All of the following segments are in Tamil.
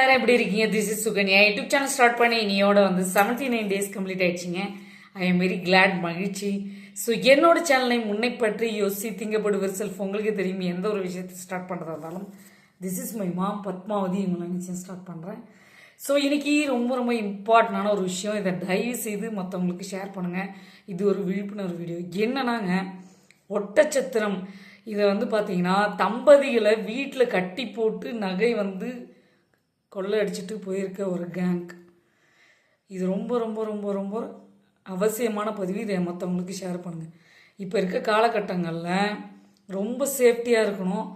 எல்லாரும் எப்படி இருக்கீங்க? This is Sukanya. YouTube channel start பண்ணி இனியோட 79 days கம்ப்ளீட் ஆயிடுச்சுங்க. ஐ எம் வெரி கிளாட், மகிழ்ச்சி. ஸோ என்னோட சேனலை முன்னை பற்றி யோசி திங்கப்படுவர் செல்ஃப். உங்களுக்கு தெரியும், எந்த ஒரு விஷயத்தை ஸ்டார்ட் பண்ணுறதா இருந்தாலும் this is my mom Padmavati இவங்களை நினச்சி ஸ்டார்ட் பண்ணுறேன். ஸோ இன்னைக்கு ரொம்ப ரொம்ப இம்பார்ட்டண்டான ஒரு விஷயம். இதை தயவு செய்து மற்றவங்களுக்கு ஷேர் பண்ணுங்கள். இது ஒரு விழிப்புணர்வு வீடியோ. என்னன்னாங்க, ஒட்டச்சத்திரம் இதை பார்த்தீங்கன்னா தம்பதிகளை வீட்டில் கட்டி போட்டு நகை கொள்ளை அடிச்சுட்டு போயிருக்க ஒரு கேங். இது ரொம்ப ரொம்ப ரொம்ப ரொம்ப அவசியமான பதிவு. இதை மற்றவங்களுக்கு ஷேர் பண்ணுங்கள். இப்போ இருக்க காலகட்டங்களில் ரொம்ப சேஃப்டியாக இருக்கணும்.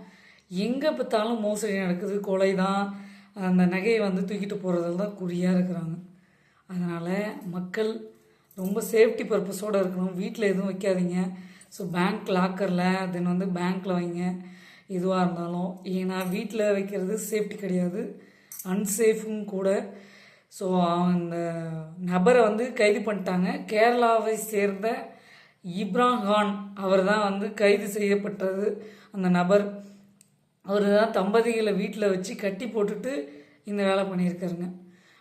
எங்கே பார்த்தாலும் மோசடி நடக்குது, கொலை தான். அந்த நகையை தூக்கிட்டு போகிறதுல தான் குறியாக இருக்கிறாங்க. அதனால் மக்கள் ரொம்ப சேஃப்டி பர்பஸோடு இருக்கணும். வீட்டில் எதுவும் வைக்காதீங்க. ஸோ பேங்க் லாக்கரில் தென் பேங்க்கில் வைங்க எதுவாக இருந்தாலும். ஏன்னா வீட்டில் வைக்கிறது சேஃப்டி கிடையாது, அன்சேஃபும் கூட. ஸோ அந்த நபரை கைது பண்ணிட்டாங்க. கேரளாவை சேர்ந்த இப்ராஹான் அவர் தான் கைது செய்யப்பட்டது. அந்த நபர் அவர் தான் தம்பதிகளை வீட்டில் வச்சு கட்டி போட்டுட்டு இந்த வேலை பண்ணியிருக்காருங்க.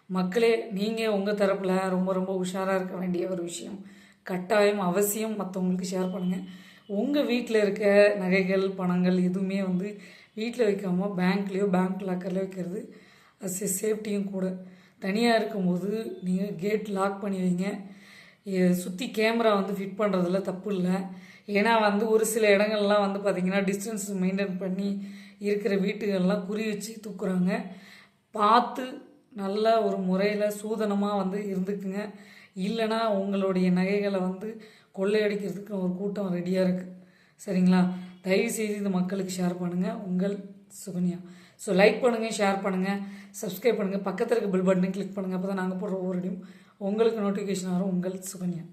மக்களே, நீங்கள் உங்கள் தரப்பில் ரொம்ப ரொம்ப உஷாராக இருக்க வேண்டிய ஒரு விஷயம். கட்டாயம் அவசியம் மற்றவங்களுக்கு ஷேர் பண்ணுங்கள். உங்கள் வீட்டில் இருக்க நகைகள் பணங்கள் எதுவுமே வீட்டில் வைக்காமல் பேங்க்லேயோ பேங்க் லாக்கர்லேயோ வைக்கிறது அது சேஃப்டியும் கூட. தனியாக இருக்கும்போது நீங்கள் கேட் லாக் பண்ணி வைங்க. சுற்றி கேமரா ஃபிட் பண்ணுறதுல தப்பு இல்லை. ஏன்னா ஒரு சில இடங்கள்லாம் பார்த்திங்கன்னா டிஸ்டன்ஸ் மெயின்டைன் பண்ணி இருக்கிற வீட்டுகள்லாம் குறி வச்சு தூக்குறாங்க. பார்த்து நல்ல ஒரு முறையில் சூதனமாக இருந்துக்குங்க. இல்லைனா உங்களுடைய நகைகளை கொள்ளையடிக்கிறதுக்கு ஒரு கூட்டம் ரெடியாக இருக்குது. சரிங்களா? தயவுசெய்து இந்த மக்களுக்கு ஷேர் பண்ணுங்கள். உங்கள் சுகன்யா. ஸோ லைக் பண்ணுங்கள், ஷேர் பண்ணுங்கள், சப்ஸ்கிரைப் பண்ணுங்கள், பக்கத்தில் இருக்க பெல் பட்டனை கிளிக் பண்ணுங்கள். அப்போ தான் நாங்கள் போடுற ஒவ்வொரு வீடியோவும் உங்களுக்கு நோட்டிஃபிகேஷன் வரும். உங்கள் சுகன்யா.